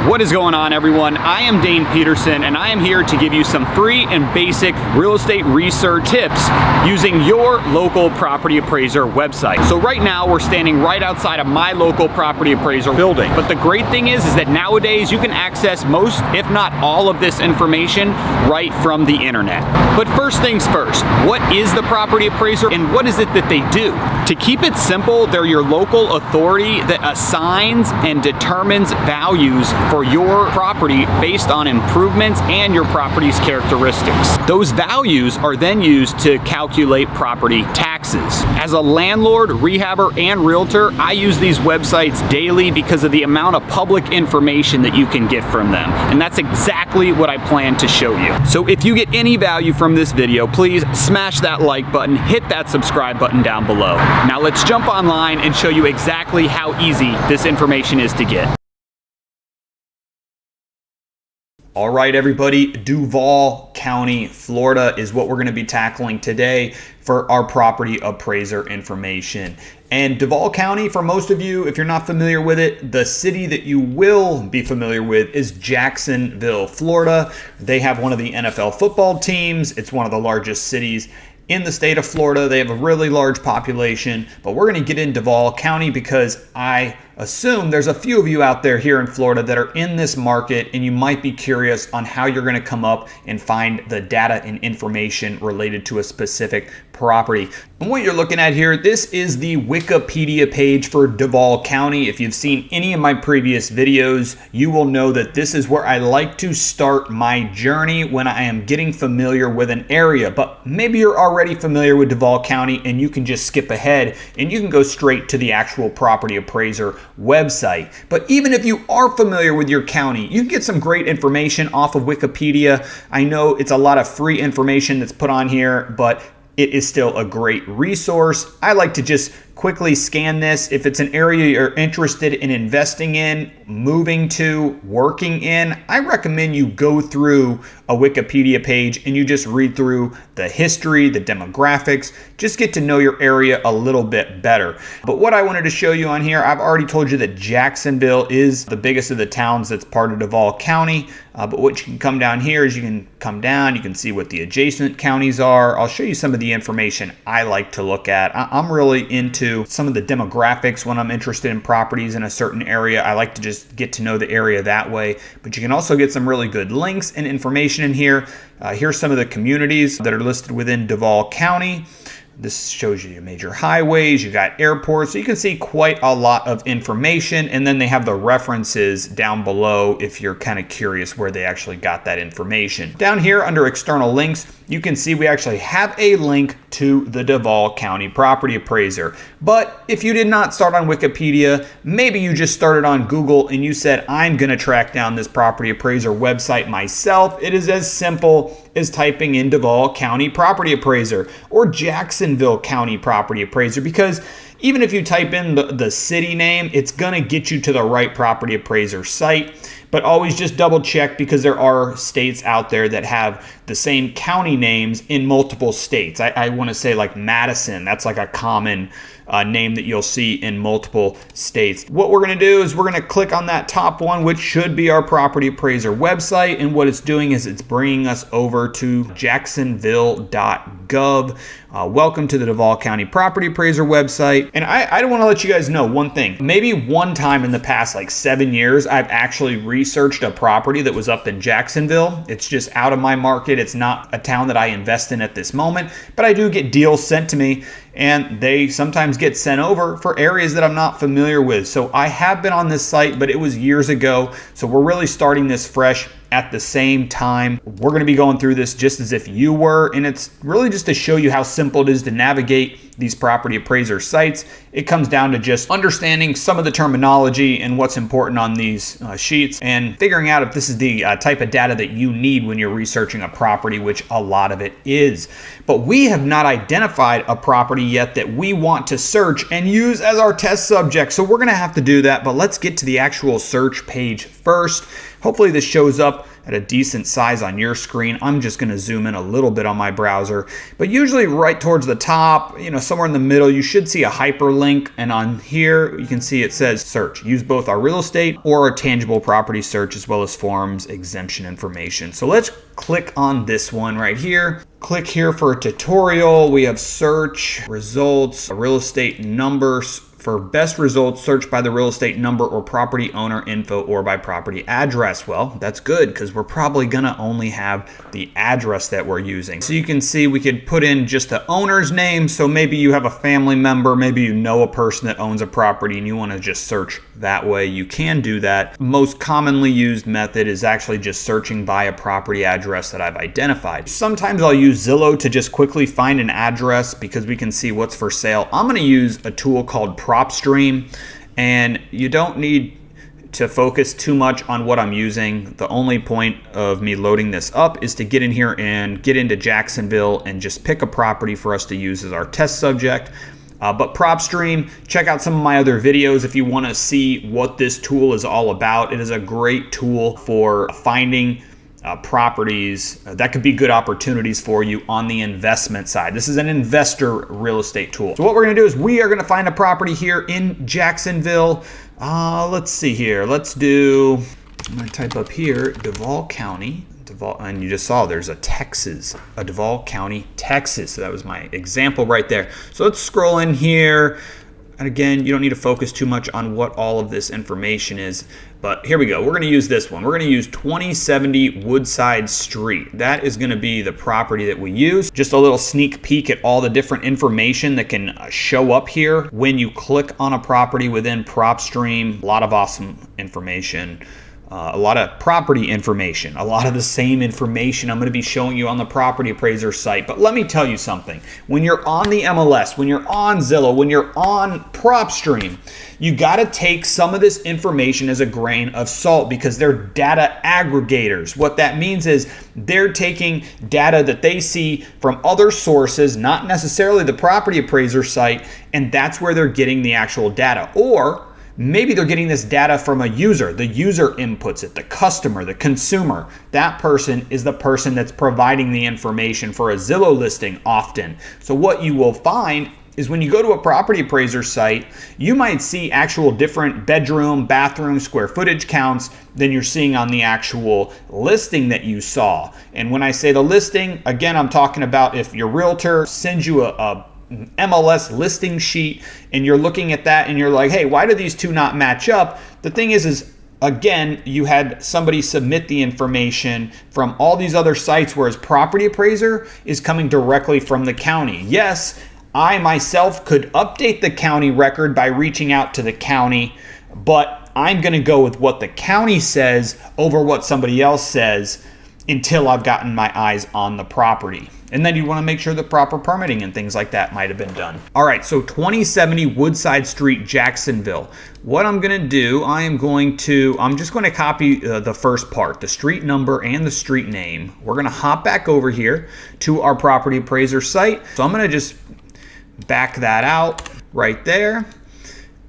What is going on, everyone? I am Dane Peterson, and I am here to give you some free and basic real estate research tips using your local property appraiser website. So right now we're standing right outside of my local property appraiser building. But the great thing is that nowadays you can access most, if not all, of this information right from the internet. But first things first, what is the property appraiser and what is it that they do? To keep it simple, they're your local authority that assigns and determines values for your property based on improvements and your property's characteristics. Those values are then used to calculate property taxes. As a landlord, rehabber, and realtor, I use these websites daily because of the amount of public information that you can get from them. And that's exactly what I plan to show you. So if you get any value from this video, please smash that like button, hit that subscribe button down below. Now let's jump online and show you exactly how easy this information is to get. All right, everybody, Duval County, Florida is what we're going to be tackling today for our property appraiser information. And Duval County, for most of you, if you're not familiar with it, the city that you will be familiar with is Jacksonville, Florida. They have one of the NFL football teams. It's one of the largest cities in the state of Florida. They have a really large population, but we're going to get in Duval County because I assume there's a few of you out there here in Florida that are in this market and you might be curious on how you're going to come up and find the data and information related to a specific property. And what you're looking at here, this is the Wikipedia page for Duval County. If you've seen any of my previous videos, you will know that this is where I like to start my journey when I am getting familiar with an area. But maybe you're already familiar with Duval County and you can just skip ahead and you can go straight to the actual property appraiser website. But even if you are familiar with your county, you can get some great information off of Wikipedia. I know it's a lot of free information that's put on here, but it is still a great resource. I like to just quickly scan this. If it's an area you're interested in investing in, moving to, working in, I recommend you go through a Wikipedia page and you just read through the history, the demographics, just get to know your area a little bit better. But what I wanted to show you on here, I've already told you that Jacksonville is the biggest of the towns that's part of Duval County. But what you can come down here is you can come down, you can see what the adjacent counties are. I'll show you some of the information I like to look at. I'm really into some of the demographics when I'm interested in properties in a certain area. I like to just get to know the area that way. But you can also get some really good links and information in here. Here's some of the communities that are listed within Duval County. This shows you major highways, you got airports, so you can see quite a lot of information, and then they have the references down below if you're kind of curious where they actually got that information. Down here under external links, you can see we actually have a link to the Duval County Property Appraiser. But if you did not start on Wikipedia, maybe you just started on Google and you said, I'm going to track down this property appraiser website myself. It is as simple as typing in Duval County Property Appraiser or Jacksonville County Property Appraiser, because even if you type in the city name, it's going to get you to the right property appraiser site. But always just double check, because there are states out there that have the same county names in multiple states. I want to say like Madison, that's like a common name that you'll see in multiple states. What we're going to do is we're going to click on that top one, which should be our property appraiser website. And what it's doing is it's bringing us over to jacksonville.gov. Welcome to the Duval County Property Appraiser website. And I want to let you guys know one thing. Maybe one time in the past like 7 years, I've actually researched a property that was up in Jacksonville. It's just out of my market. It's not a town that I invest in at this moment, but I do get deals sent to me, and they sometimes get sent over for areas that I'm not familiar with. So I have been on this site, but it was years ago. So we're really starting this fresh at the same time. We're going to be going through this just as if you were, and it's really just to show you how simple it is to navigate these property appraiser sites. It comes down to just understanding some of the terminology and what's important on these sheets, and figuring out if this is the type of data that you need when you're researching a property, which a lot of it is. But we have not identified a property yet that we want to search and use as our test subject. So we're gonna have to do that, but let's get to the actual search page first. Hopefully this shows up at a decent size on your screen. I'm just gonna zoom in a little bit on my browser, but usually right towards the top, somewhere in the middle, you should see a hyperlink, and on here you can see it says search. Use both our real estate or our tangible property search as well as forms exemption information. So let's click on this one right here. Click here for a tutorial. We have search results, real estate numbers. For best results, search by the real estate number or property owner info or by property address. Well, that's good because we're probably gonna only have the address that we're using. So you can see we could put in just the owner's name. So maybe you have a family member, maybe you know a person that owns a property and you wanna just search that way. You can do that. Most commonly used method is actually just searching by a property address that I've identified. Sometimes I'll use Zillow to just quickly find an address because we can see what's for sale. I'm gonna use a tool called PropStream, and you don't need to focus too much on what I'm using. The only point of me loading this up is to get in here and get into Jacksonville and just pick a property for us to use as our test subject. But PropStream, check out some of my other videos if you want to see what this tool is all about. It is a great tool for finding properties that could be good opportunities for you on the investment side. This is an investor real estate tool. So what we're gonna do is we are gonna find a property here in Jacksonville. Let's see here. I'm gonna type up here, DUVAL County. And you just saw there's a Texas, a DUVAL County, Texas. So that was my example right there. So let's scroll in here. And again, you don't need to focus too much on what all of this information is, but here we go. We're gonna use this one. We're gonna use 2070 Woodside Street. That is gonna be the property that we use. Just a little sneak peek at all the different information that can show up here when you click on a property within PropStream. A lot of awesome information. A lot of property information, a lot of the same information I'm going to be showing you on the Property Appraiser site. But let me tell you something. When you're on the MLS, when you're on Zillow, when you're on PropStream, you got to take some of this information as a grain of salt because they're data aggregators. What that means is they're taking data that they see from other sources, not necessarily the Property Appraiser site, and that's where they're getting the actual data. Or maybe they're getting this data from a user. The user inputs it, the customer, the consumer. That person is the person that's providing the information for a Zillow listing often. So what you will find is when you go to a Property Appraiser site, you might see actual different bedroom, bathroom, square footage counts than you're seeing on the actual listing that you saw. And when I say the listing, again, I'm talking about if your realtor sends you a MLS listing sheet and you're looking at that and you're like, hey, why do these two not match up? The thing is again, you had somebody submit the information from all these other sites, whereas Property Appraiser is coming directly from the county. Yes, I myself could update the county record by reaching out to the county, but I'm gonna go with what the county says over what somebody else says until I've gotten my eyes on the property. And then you want to make sure the proper permitting and things like that might have been done. All right, so 2070 Woodside Street, Jacksonville. What I'm going to do, I'm just going to copy the first part, the street number and the street name. We're going to hop back over here to our Property Appraiser site. So I'm going to just back that out right there.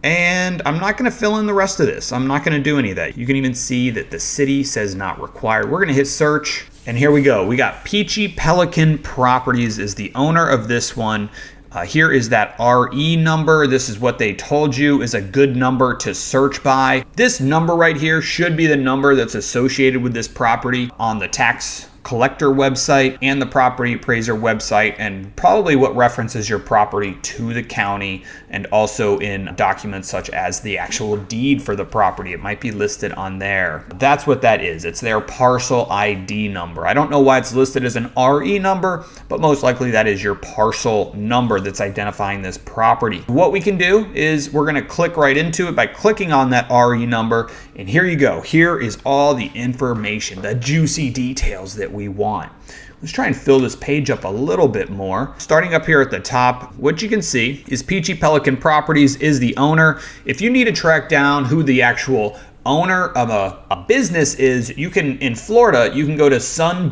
And I'm not going to fill in the rest of this. I'm not going to do any of that. You can even see that the city says not required. We're going to hit search. And here we go. We got Peachy Pelican Properties is the owner of this one. Here is that RE number. This is what they told you is a good number to search by. This number right here should be the number that's associated with this property on the tax collector website and the Property Appraiser website, and probably what references your property to the county, and also in documents such as the actual deed for the property. It might be listed on there. That's what that is. It's their parcel ID number. I don't know why it's listed as an RE number, but most likely that is your parcel number that's identifying this property. What we can do is we're going to click right into it by clicking on that RE number, and here you go. Here is all the information, the juicy details that we want. Let's try and fill this page up a little bit more. Starting up here at the top, what you can see is Peachy Pelican Properties is the owner. If you need to track down who the actual owner of a business is, you can, in Florida, you can go to sunbiz.org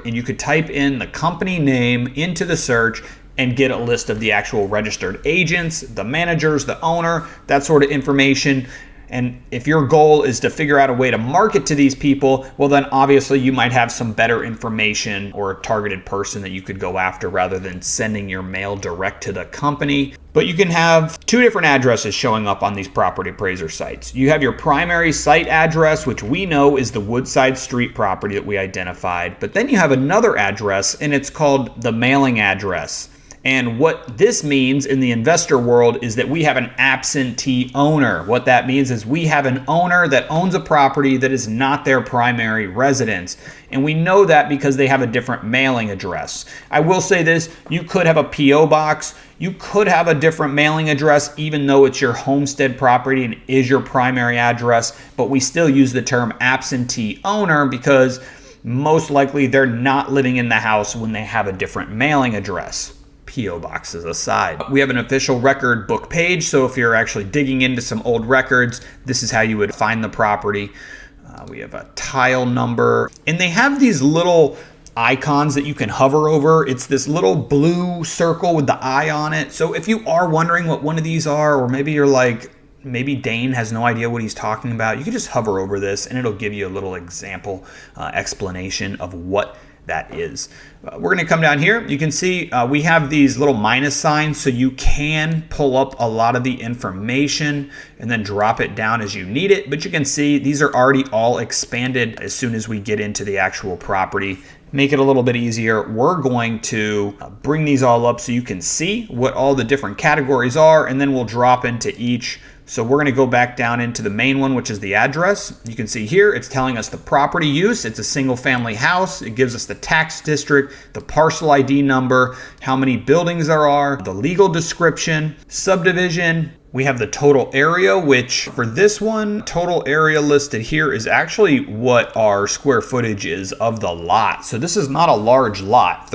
and you could type in the company name into the search, and get a list of the actual registered agents, the managers, the owner, that sort of information. And if your goal is to figure out a way to market to these people, well, then obviously you might have some better information or a targeted person that you could go after rather than sending your mail direct to the company. But you can have two different addresses showing up on these property appraiser sites. You have your primary site address, which we know is the Woodside Street property that we identified. But then you have another address, and it's called the mailing address. And what this means in the investor world is that we have an absentee owner. What that means is we have an owner that owns a property that is not their primary residence. And we know that because they have a different mailing address. I will say this, you could have a P.O. box. You could have a different mailing address even though it's your homestead property and is your primary address. But we still use the term absentee owner because most likely they're not living in the house when they have a different mailing address. P.O. boxes aside. We have an official record book page, so if you're actually digging into some old records, this is how you would find the property. We have a tile number, and they have these little icons that you can hover over. It's this little blue circle with the eye on it. So if you are wondering what one of these are, or maybe you're like, maybe Dane has no idea what he's talking about, you can just hover over this and it'll give you a little example explanation of what that is. We're going to come down here. You can see we have these little minus signs, so you can pull up a lot of the information and then drop it down as you need it. But you can see these are already all expanded as soon as we get into the actual property. Make it a little bit easier. We're going to bring these all up so you can see what all the different categories are, and then we'll drop into each. So we're going to go back down into the main one, which is the address. You can see here it's telling us the property use. It's a single family house. It gives us the tax district, the parcel ID number, how many buildings there are, the legal description, subdivision. We have the total area, which for this one, total area listed here is actually what our square footage is of the lot. So this is not a large lot.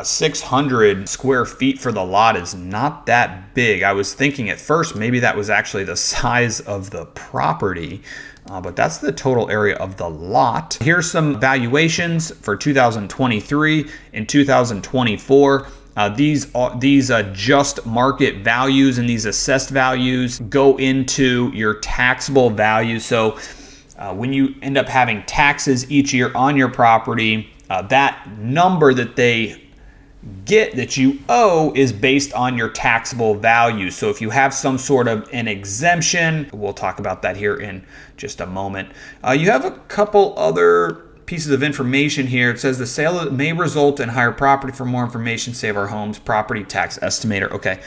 600 square feet for the lot is not that big. I was thinking at first maybe that was actually the size of the property, but that's the total area of the lot. Here's some valuations for 2023 and 2024. These just market values, and these assessed values go into your taxable value. So when you end up having taxes each year on your property, that number that they get that you owe is based on your taxable value. So if you have some sort of an exemption, we'll talk about that here in just a moment. You have a couple other pieces of information here. It says the sale may result in higher property. For more information, Save Our Homes property tax estimator. Okay.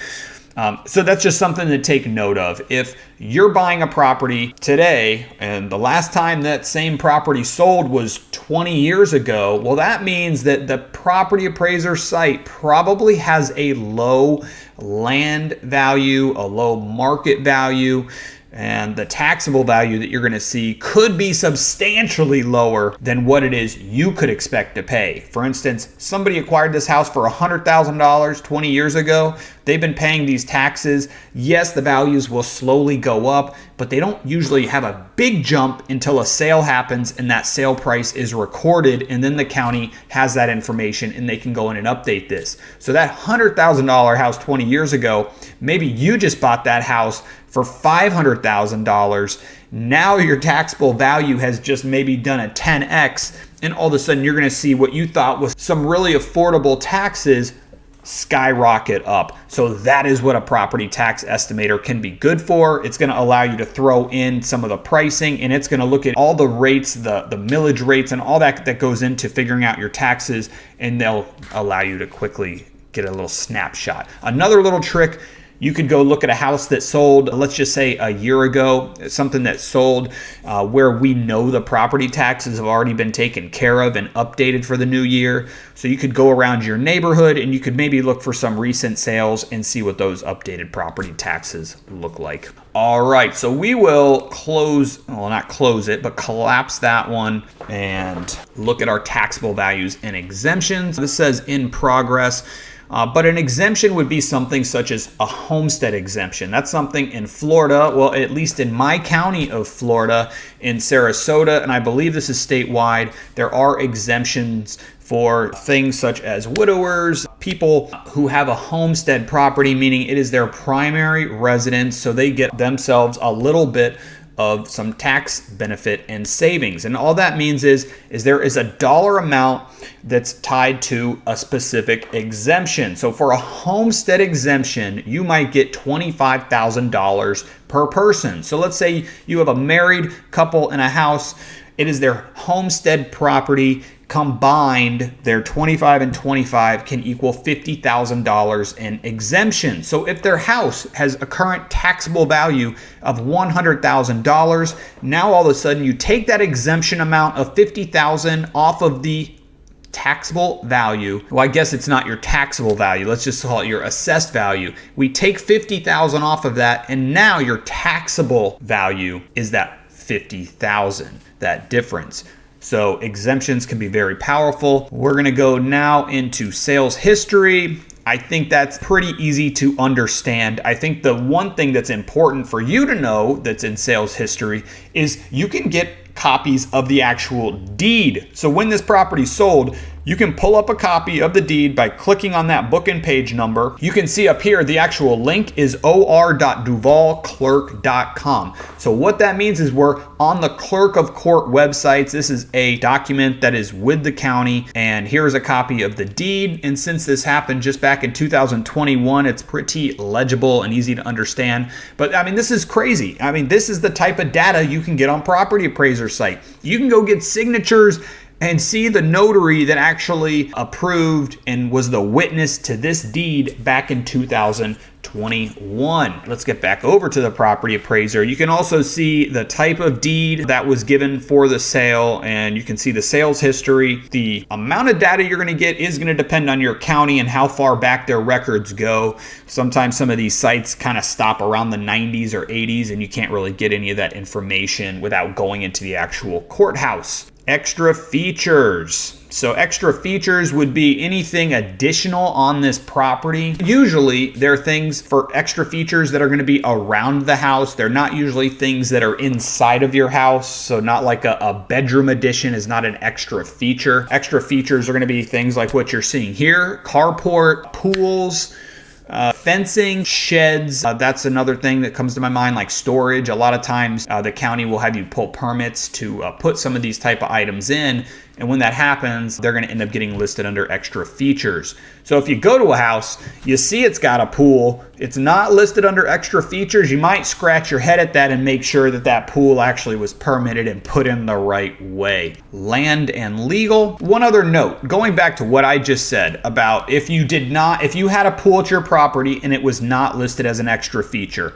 So that's just something to take note of. If you're buying a property today and the last time that same property sold was 20 years ago, well, that means that the property appraiser site probably has a low land value, a low market value, and the taxable value that you're going to see could be substantially lower than what it is you could expect to pay. For instance, somebody acquired this house for $100,000 20 years ago. They've been paying these taxes. Yes, the values will slowly go up, but they don't usually have a big jump until a sale happens and that sale price is recorded, and then the county has that information and they can go in and update this. So that $100,000 house 20 years ago, maybe you just bought that house for $500,000. Now your taxable value has just maybe done a 10x, and all of a sudden you're going to see what you thought was some really affordable taxes skyrocket up. So that is what a property tax estimator can be good for. It's going to allow you to throw in some of the pricing, and it's going to look at all the rates, the millage rates, and all that goes into figuring out your taxes, and they'll allow you to quickly get a little snapshot. Another little trick, you could go look at a house that sold, let's just say a year ago, something that sold where we know the property taxes have already been taken care of and updated for the new year. So you could go around your neighborhood and you could maybe look for some recent sales and see what those updated property taxes look like. All right, so we will close, well, not close it, but collapse that one and look at our taxable values and exemptions. This says in progress. But an exemption would be something such as a homestead exemption. That's something in Florida, well, at least in my county of Florida, in Sarasota, and I believe this is statewide, there are exemptions for things such as widowers, people who have a homestead property, meaning it is their primary residence, so they get themselves a little bit of some tax benefit and savings. And all that means is there is a dollar amount that's tied to a specific exemption. So for a homestead exemption, you might get $25,000 per person. So let's say you have a married couple in a house. It is their homestead property. Combined, their 25 and 25 can equal $50,000 in exemption. So if their house has a current taxable value of $100,000, now all of a sudden you take that exemption amount of $50,000 off of the taxable value. Well, I guess it's not your taxable value. Let's just call it your assessed value. We take $50,000 off of that, and now your taxable value is that $50,000, that difference. So exemptions can be very powerful. We're going to go now into sales history. I think that's pretty easy to understand. I think the one thing that's important for you to know that's in sales history is you can get copies of the actual deed. So when this property sold, you can pull up a copy of the deed by clicking on that book and page number. You can see up here the actual link is or.duvalclerk.com. So what that means is we're on the clerk of court websites. This is a document that is with the county, and here's a copy of the deed. And since this happened just back in 2021, it's pretty legible and easy to understand. But I mean, this is crazy. I mean, this is the type of data you can get on Property Appraiser site. You can go get signatures and see the notary that actually approved and was the witness to this deed back in 2021. Let's get back over to the Property Appraiser. You can also see the type of deed that was given for the sale, and you can see the sales history. The amount of data you're going to get is going to depend on your county and how far back their records go. Sometimes some of these sites kind of stop around the 90s or 80s, and you can't really get any of that information without going into the actual courthouse. Extra features. So extra features would be anything additional on this property. Usually there are things for extra features that are going to be around the house. They're not usually things that are inside of your house. So not like a bedroom addition is not an extra feature. Extra features are going to be things like what you're seeing here: carport, pools, fencing, sheds. That's another thing that comes to my mind, like storage. A lot of times the county will have you pull permits to put some of these type of items in. And when that happens, they're going to end up getting listed under extra features. So if you go to a house, you see it's got a pool, it's not listed under extra features, you might scratch your head at that and make sure that that pool actually was permitted and put in the right way. Land and legal. One other note, going back to what I just said about if you had a pool at your property and it was not listed as an extra feature,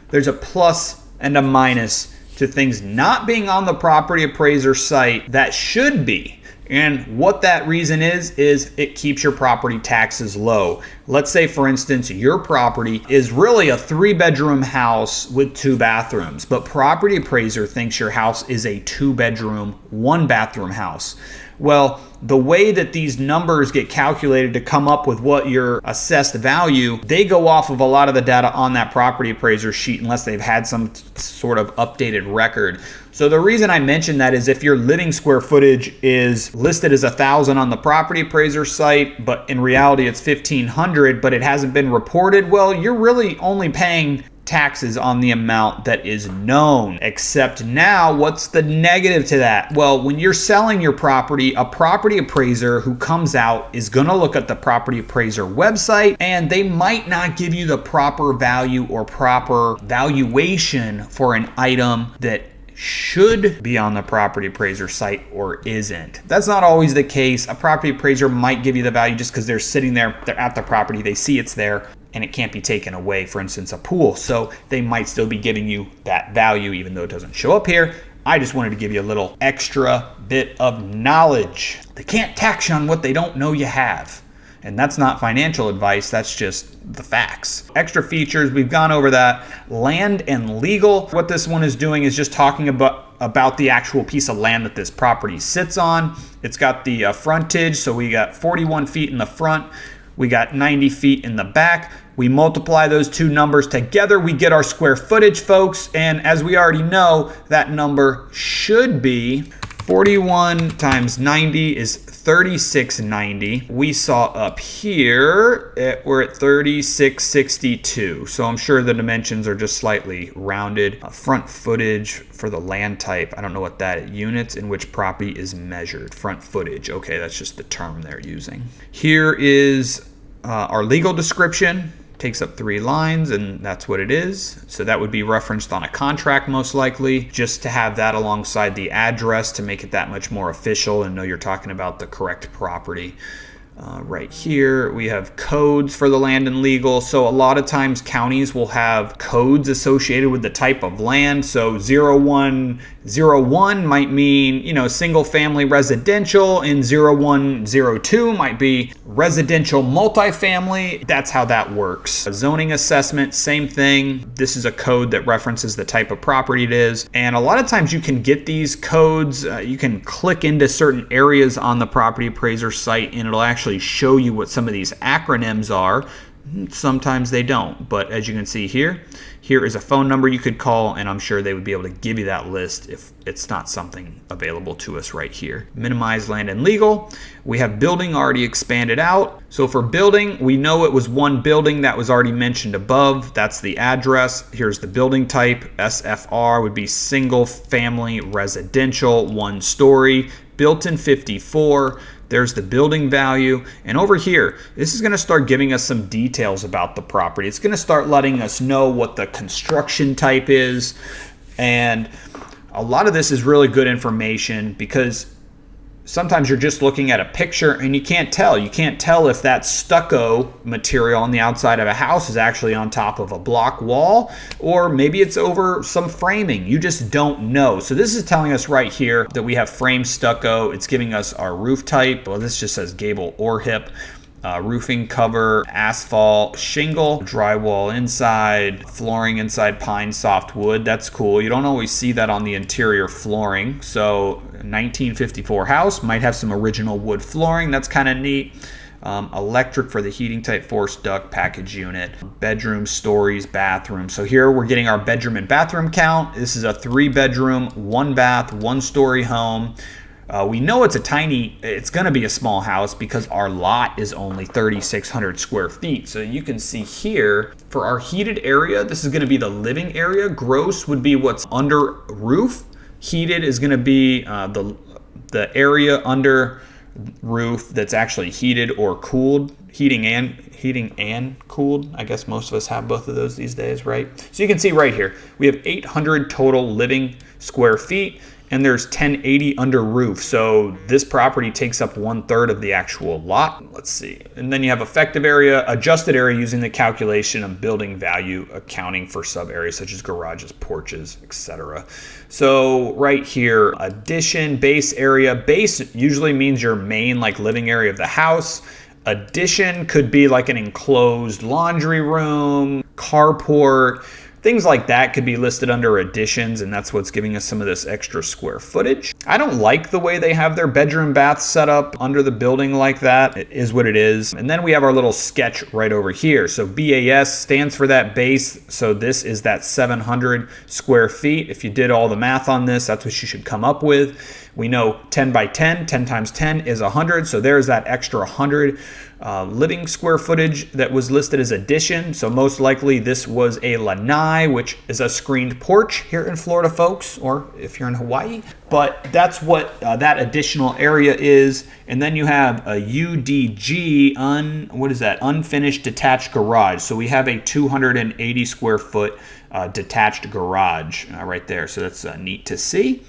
there's a plus and a minus to things not being on the Property Appraiser site that should be. And what that reason is it keeps your property taxes low. Let's say, for instance, your property is really a 3-bedroom house with 2 bathrooms, but Property Appraiser thinks your house is a 2-bedroom, 1-bathroom house. Well, the way that these numbers get calculated to come up with what your assessed value, they go off of a lot of the data on that Property Appraiser sheet unless they've had some sort of updated record. So the reason I mention that is if your living square footage is listed as 1,000 on the Property Appraiser site, but in reality it's 1,500, but it hasn't been reported, well, you're really only paying taxes on the amount that is known. Except now, what's the negative to that? Well, when you're selling your property, a property appraiser who comes out is going to look at the Property Appraiser website, and they might not give you the proper value or proper valuation for an item that should be on the Property Appraiser site or isn't. That's not always the case. A property appraiser might give you the value just because they're sitting there, they're at the property, they see it's there, and it can't be taken away, for instance, a pool. So they might still be giving you that value even though it doesn't show up here. I just wanted to give you a little extra bit of knowledge. They can't tax you on what they don't know you have. And that's not financial advice, that's just the facts. Extra features, we've gone over that. Land and legal. What this one is doing is just talking about the actual piece of land that this property sits on. It's got the frontage, so we got 41 feet in the front. We got 90 feet in the back. We multiply those two numbers together, we get our square footage, folks. And as we already know, that number should be 41 times 90 is 3690. We saw up here, we're at 3662. So I'm sure the dimensions are just slightly rounded. Front footage for the land type. I don't know what that is. Units in which property is measured. Front footage. Okay, that's just the term they're using. Here is our legal description. Takes up 3 lines, and that's what it is. So that would be referenced on a contract most likely, just to have that alongside the address to make it that much more official and know you're talking about the correct property. Right here we have codes for the land and legal. So a lot of times counties will have codes associated with the type of land. So 0101 might mean, you know, single family residential, and 0102 might be residential multifamily. That's how that works. A zoning assessment, same thing. This is a code that references the type of property it is. And a lot of times you can get these codes, you can click into certain areas on the property appraiser site and it'll actually show you what some of these acronyms are. Sometimes they don't, but as you can see here, here is a phone number you could call, and I'm sure they would be able to give you that list if it's not something available to us right here. Minimize land and legal. We have building already expanded out. So for building, we know it was one building that was already mentioned above. That's the address. Here's the building type. SFR would be single family residential, 1 story, built in 54. There's the building value. And over here, this is going to start giving us some details about the property. It's going to start letting us know what the construction type is. And a lot of this is really good information because sometimes you're just looking at a picture and you can't tell. You can't tell if that stucco material on the outside of a house is actually on top of a block wall, or maybe it's over some framing. You just don't know. So this is telling us right here that we have frame stucco. It's giving us our roof type. Well, this just says gable or hip. Roofing cover, asphalt, shingle, drywall inside, flooring inside, pine softwood. That's cool. You don't always see that on the interior flooring. So 1954 house might have some original wood flooring. That's kind of neat. Electric for the heating type, forced duct package unit, bedroom, stories, bathroom. So here we're getting our bedroom and bathroom count. This is a 3-bedroom, 1-bath, 1-story home. We know it's going to be a small house because our lot is only 3,600 square feet. So you can see here for our heated area, this is going to be the living area. Gross would be what's under roof. Heated is going to be the area under roof that's actually heated or cooled. Heating and cooled. I guess most of us have both of those these days, right? So you can see right here, we have 800 total living square feet. And there's 1080 under roof. So this property takes up 1/3 of the actual lot. Let's see. And then you have effective area, adjusted area using the calculation of building value, accounting for sub areas such as garages, porches, etc. So right here, addition, base area. Base usually means your main like living area of the house. Addition could be like an enclosed laundry room, carport. Things like that could be listed under additions, and that's what's giving us some of this extra square footage. I don't like the way they have their bedroom bath set up under the building like that. It is what it is. And then we have our little sketch right over here. So BAS stands for that base. So this is that 700 square feet. If you did all the math on this, that's what you should come up with. We know 10 by 10, 10 times 10 is 100. So there's that extra 100 living square footage that was listed as addition. So most likely this was a lanai, which is a screened porch here in Florida, folks, or if you're in Hawaii. But that's what that additional area is. And then you have a UDG, unfinished detached garage. So we have a 280 square foot detached garage right there. So that's neat to see.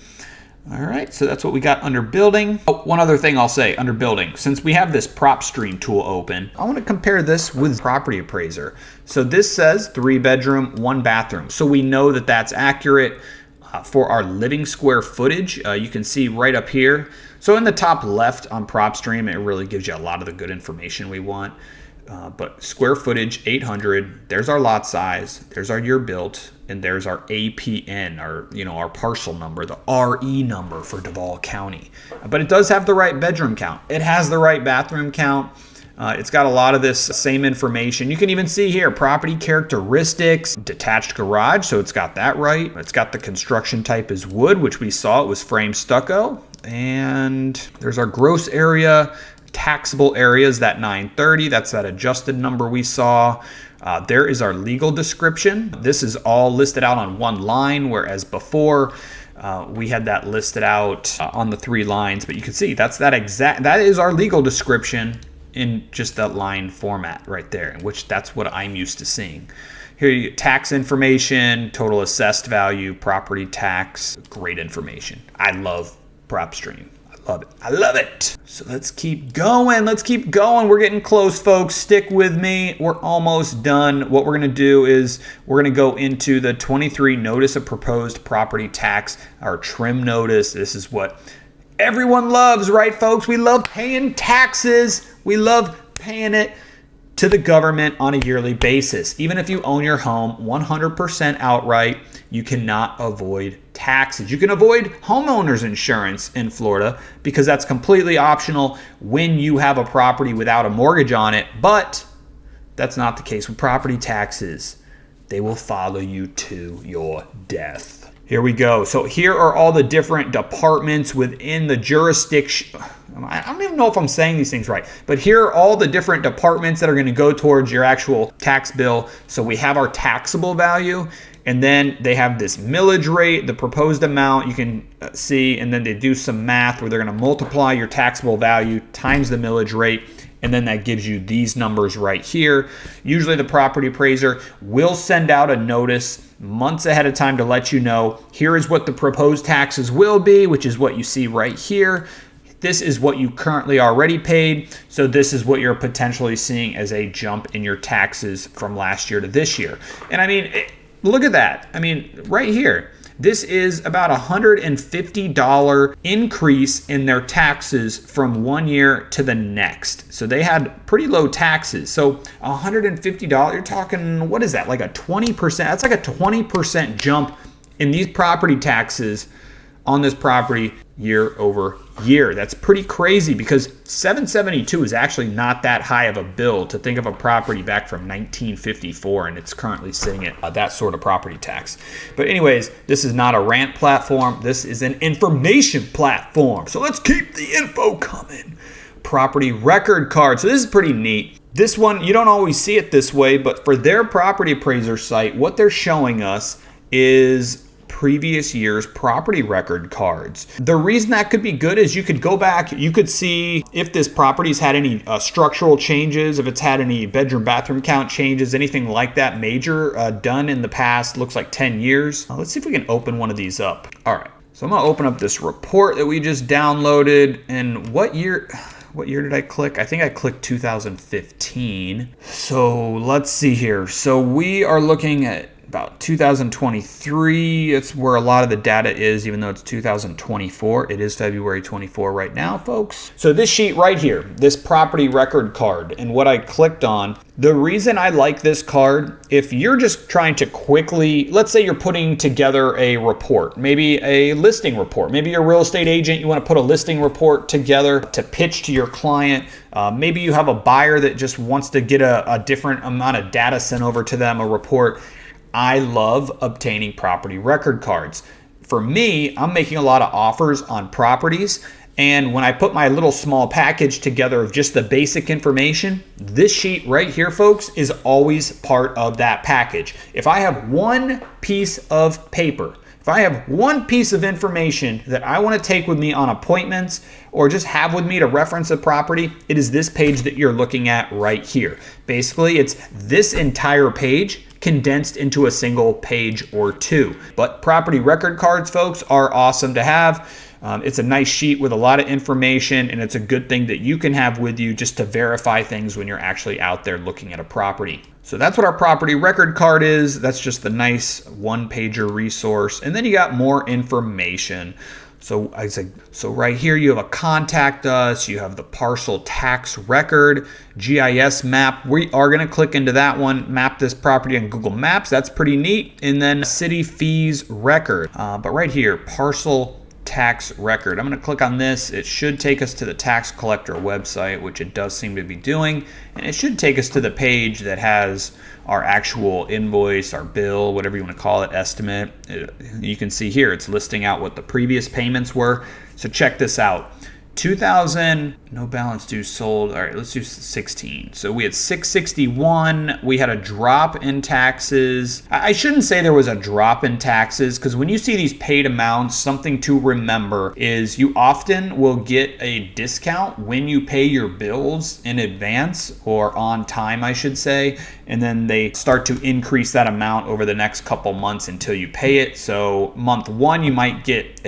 All right, so that's what we got under building. Oh, one other thing I'll say under building. Since we have this PropStream tool open, I want to compare this with Property Appraiser. So this says 3-bedroom, 1-bathroom. So we know that that's accurate for our living square footage. You can see right up here. So in the top left on PropStream, it really gives you a lot of the good information we want. But square footage, 800. There's our lot size. There's our year built. And there's our APN, our parcel number, the RE number for DUVAL County. But it does have the right bedroom count. It has the right bathroom count. It's got a lot of this same information. You can even see here, property characteristics, detached garage, so it's got that right. It's got the construction type as wood, which we saw it was frame stucco. And there's our gross area. Taxable area is that 930. That's that adjusted number we saw. There is our legal description. This is all listed out on one line, whereas before we had that listed out on the 3 lines. But you can see that is our legal description in just that line format right there, which that's what I'm used to seeing. Here you get tax information, total assessed value, property tax, great information. I love PropStream. Love it. I love it. So let's keep going. Let's keep going. We're getting close, folks. Stick with me. We're almost done. What we're going to do is we're going to go into the 23 Notice of Proposed Property Tax, our trim notice. This is what everyone loves, right, folks? We love paying taxes. We love paying it to the government on a yearly basis. Even if you own your home 100% outright, you cannot avoid taxes. You can avoid homeowners insurance in Florida because that's completely optional when you have a property without a mortgage on it, but that's not the case with property taxes. They will follow you to your death. Here we go. So here are all the different departments within the jurisdiction. I don't even know if I'm saying these things right, but here are all the different departments that are going to go towards your actual tax bill. So we have our taxable value, and then they have this millage rate, the proposed amount you can see, and then they do some math where they're going to multiply your taxable value times the millage rate, and then that gives you these numbers right here. Usually the property appraiser will send out a notice months ahead of time to let you know, here is what the proposed taxes will be, which is what you see right here. This is what you currently already paid. So this is what you're potentially seeing as a jump in your taxes from last year to this year. And I mean, look at that. I mean, right here, this is about $150 increase in their taxes from one year to the next. So they had pretty low taxes. So $150, you're talking, what is that? Like a 20%, that's like a 20% jump in these property taxes on this property year over year. That's pretty crazy because $772 is actually not that high of a bill to think of a property back from 1954, and it's currently sitting at that sort of property tax. But anyways, this is not a rant platform. This is an information platform. So let's keep the info coming. Property record card. So this is pretty neat. This one, you don't always see it this way, but for their property appraiser site, what they're showing us is previous year's property record cards. The reason that could be good is you could go back, you could see if this property's had any structural changes, if it's had any bedroom bathroom count changes, anything like that major done in the past, looks like 10 years. Let's see if we can open one of these up. All right, so I'm gonna open up this report that we just downloaded. And what year did I click? I think I clicked 2015. So let's see here. So we are looking at about 2023. It's where a lot of the data is, even though it's 2024. It is February 24 right now, folks. So this sheet right here, this property record card, and what I clicked on, the reason I like this card, if you're just trying to quickly, let's say you're putting together a report, maybe a listing report, maybe you're a real estate agent, you want to put a listing report together to pitch to your client. Maybe you have a buyer that just wants to get a different amount of data sent over to them, a report. I love obtaining property record cards. For me, I'm making a lot of offers on properties, and when I put my little small package together of just the basic information, this sheet right here, folks, is always part of that package. If I have one piece of paper, if I have one piece of information that I want to take with me on appointments or just have with me to reference a property, it is this page that you're looking at right here. Basically, it's this entire page condensed into a single page or two. But property record cards, folks, are awesome to have. It's a nice sheet with a lot of information, and it's a good thing that you can have with you just to verify things when you're actually out there looking at a property. So that's what our property record card is. That's just the nice one-pager resource. And then you got more information. So right here you have a contact us, you have the parcel tax record, GIS map. We are gonna click into that one, map this property on Google Maps. That's pretty neat. And then city fees record. But right here, parcel tax record. I'm going to click on this. It should take us to the tax collector website, which it does seem to be doing. And it should take us to the page that has our actual invoice, our bill, whatever you want to call it, estimate. You can see here it's listing out what the previous payments were. So check this out. 2000, no balance due, sold. All right, let's do 16. So we had 661. We had a drop in taxes. I shouldn't say there was a drop in taxes, because when you see these paid amounts, something to remember is you often will get a discount when you pay your bills in advance, or on time, I should say. And then they start to increase that amount over the next couple months until you pay it. So month one, you might get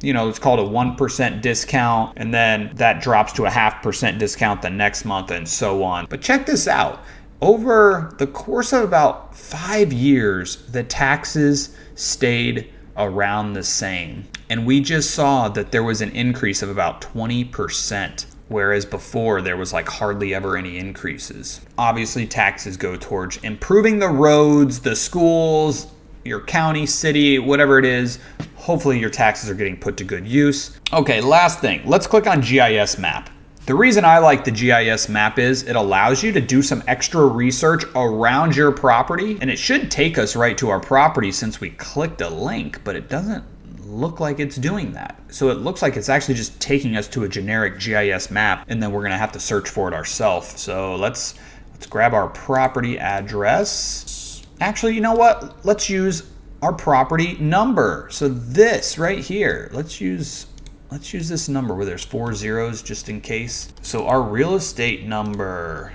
it's called a 1% discount, and then that drops to a 0.5% discount the next month, and so on. But check this out. Over the course of about 5 years, the taxes stayed around the same. And we just saw that there was an increase of about 20%. Whereas before there was like hardly ever any increases. Obviously, taxes go towards improving the roads, the schools, your county, city, whatever it is. Hopefully your taxes are getting put to good use. Okay, last thing, let's click on GIS map. The reason I like the GIS map is it allows you to do some extra research around your property, and it should take us right to our property since we clicked a link, but it doesn't look like it's doing that. So it looks like it's actually just taking us to a generic GIS map, and then we're gonna have to search for it ourselves. So let's grab our property address. Actually, you know what? Let's use our property number. So this right here, let's use this number where there's 4 zeros just in case. So our real estate number,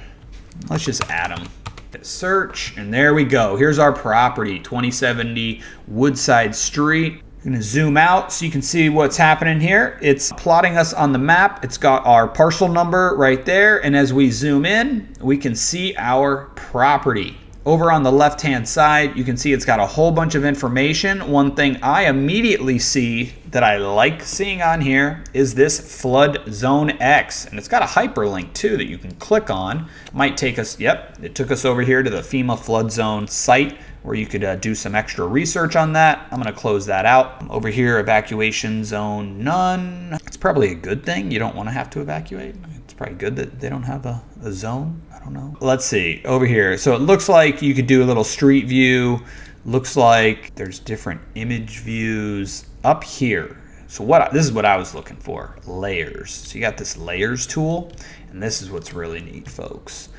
let's just add them. Hit search, and there we go. Here's our property, 2070 Woodside Street. I'm gonna zoom out so you can see what's happening here. It's plotting us on the map. It's got our parcel number right there. And as we zoom in, we can see our property. Over on the left-hand side, you can see it's got a whole bunch of information. One thing I immediately see that I like seeing on here is this Flood Zone X. And it's got a hyperlink too that you can click on. Might take us, yep, it took us over here to the FEMA flood zone site where you could do some extra research on that. I'm gonna close that out. Over here, evacuation zone none. It's probably a good thing. You don't wanna have to evacuate. It's probably good that they don't have a zone. I don't know. Let's see, over here. So it looks like you could do a little street view. Looks like there's different image views up here. So this is what I was looking for, layers. So you got this layers tool, and this is what's really neat, folks.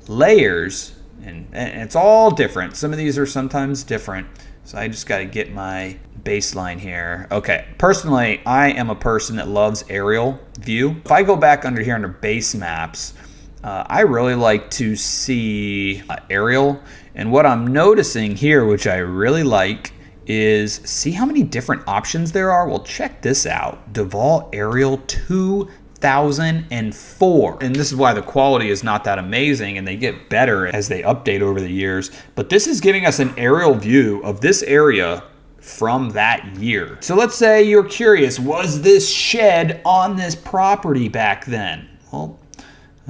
Layers, and it's all different. Some of these are sometimes different. So I just gotta get my baseline here. Okay, personally, I am a person that loves aerial view. If I go back under here under base maps, I really like to see aerial. And what I'm noticing here, which I really like, is see how many different options there are? Well, check this out. DUVAL Aerial 2004. And this is why the quality is not that amazing, and they get better as they update over the years. But this is giving us an aerial view of this area from that year. So let's say you're curious, was this shed on this property back then? Well,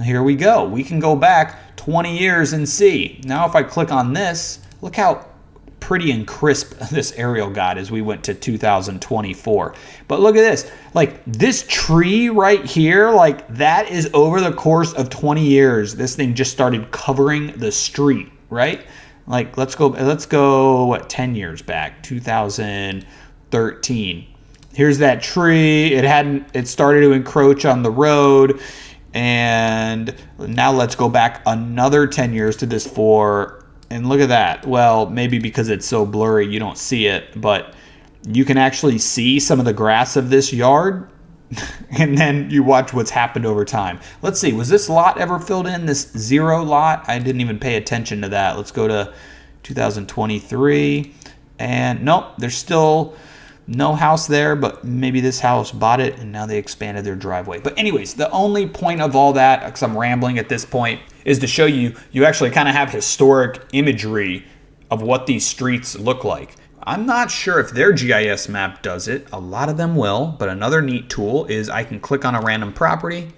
here we go. We can go back 20 years and see. Now if I click on this, look how pretty and crisp this aerial got as we went to 2024. But look at this, like this tree right here, like that is over the course of 20 years. This thing just started covering the street, right? Like let's go what, 10 years back, 2013. Here's that tree. It started to encroach on the road. And now let's go back another 10 years to this 4, and look at that. Well, maybe because it's so blurry you don't see it, but you can actually see some of the grass of this yard. And then you watch what's happened over time. Let's see, was this lot ever filled in, this 0 lot? I didn't even pay attention to that. Let's go to 2023, and nope, there's still no house there, but maybe this house bought it and now they expanded their driveway. But anyways, the only point of all that, because I'm rambling at this point, is to show you actually kind of have historic imagery of what these streets look like. I'm not sure if their GIS map does it. A lot of them will, but another neat tool is I can click on a random property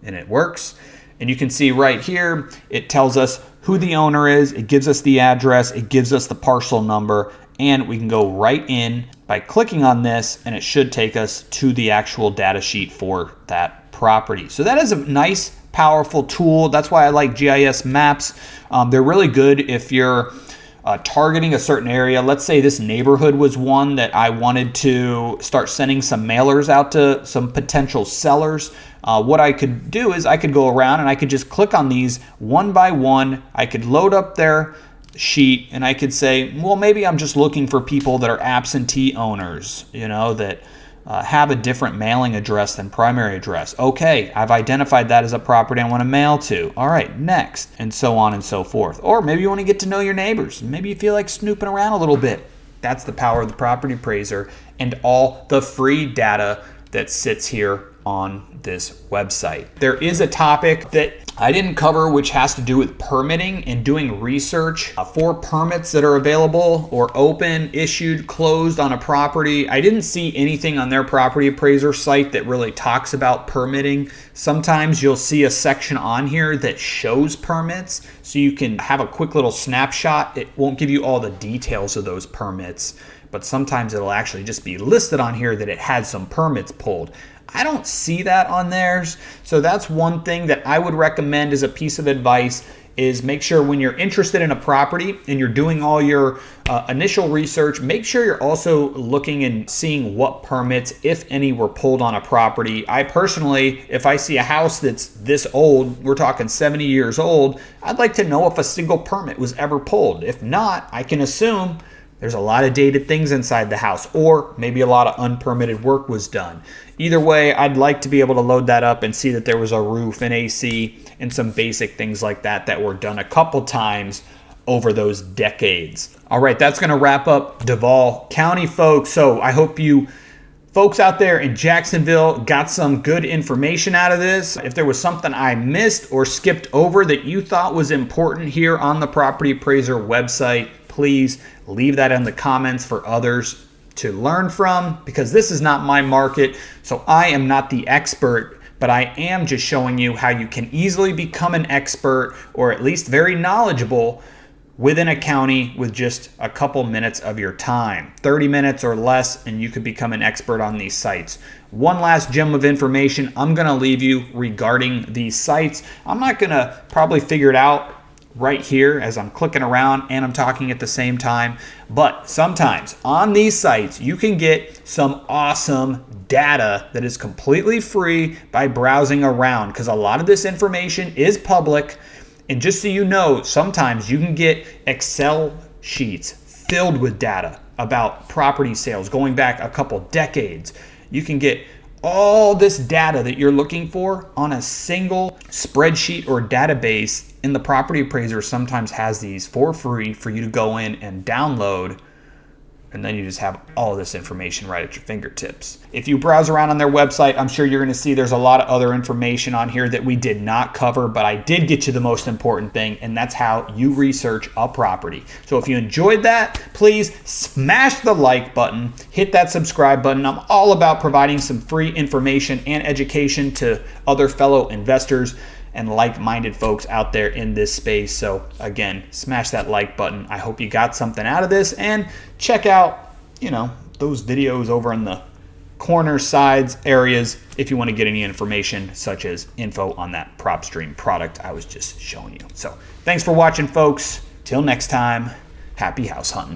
and it works. And you can see right here, it tells us who the owner is, it gives us the address, it gives us the parcel number, and we can go right in by clicking on this, and it should take us to the actual data sheet for that property. So that is a nice, powerful tool. That's why I like GIS maps. They're really good if you're targeting a certain area. Let's say this neighborhood was one that I wanted to start sending some mailers out to some potential sellers. What I could do is I could go around and I could just click on these one by one. I could load up their sheet and I could say, well, maybe I'm just looking for people that are absentee owners, you know, that have a different mailing address than primary address. Okay, I've identified that as a property I want to mail to. All right, next, and so on and so forth. Or maybe you want to get to know your neighbors. Maybe you feel like snooping around a little bit. That's the power of the property appraiser and all the free data that sits here on this website. There is a topic that I didn't cover, which has to do with permitting and doing research for permits that are available or open, issued, closed on a property. I didn't see anything on their property appraiser site that really talks about permitting. Sometimes you'll see a section on here that shows permits, so you can have a quick little snapshot. It won't give you all the details of those permits, but sometimes it'll actually just be listed on here that it had some permits pulled. I don't see that on theirs. So that's one thing that I would recommend as a piece of advice, is make sure when you're interested in a property and you're doing all your initial research, make sure you're also looking and seeing what permits, if any, were pulled on a property. I personally, if I see a house that's this old, we're talking 70 years old, I'd like to know if a single permit was ever pulled. If not, I can assume there's a lot of dated things inside the house, or maybe a lot of unpermitted work was done. Either way, I'd like to be able to load that up and see that there was a roof and AC and some basic things like that that were done a couple times over those decades. All right, that's going to wrap up Duval County, folks. So I hope you folks out there in Jacksonville got some good information out of this. If there was something I missed or skipped over that you thought was important here on the Property Appraiser website, please leave that in the comments for others to learn from, because this is not my market, so I am not the expert, but I am just showing you how you can easily become an expert, or at least very knowledgeable, within a county with just a couple minutes of your time. 30 minutes or less, and you could become an expert on these sites. One last gem of information I'm gonna leave you regarding these sites. I'm not gonna probably figure it out right here as I'm clicking around and I'm talking at the same time, but sometimes on these sites you can get some awesome data that is completely free by browsing around, because a lot of this information is public. And just so you know, sometimes you can get Excel sheets filled with data about property sales going back a couple decades. You can get all this data that you're looking for on a single spreadsheet or database, and the property appraiser sometimes has these for free for you to go in and download, and then you just have all of this information right at your fingertips. If you browse around on their website, I'm sure you're going to see there's a lot of other information on here that we did not cover, but I did get you the most important thing, and that's how you research a property. So if you enjoyed that, please smash the like button, hit that subscribe button. I'm all about providing some free information and education to other fellow investors and like-minded folks out there in this space. So again, smash that like button. I hope you got something out of this, and check out, you know, those videos over in the corner, sides, areas if you want to get any information such as info on that PropStream product I was just showing you. So thanks for watching, folks. Till next time, happy house hunting.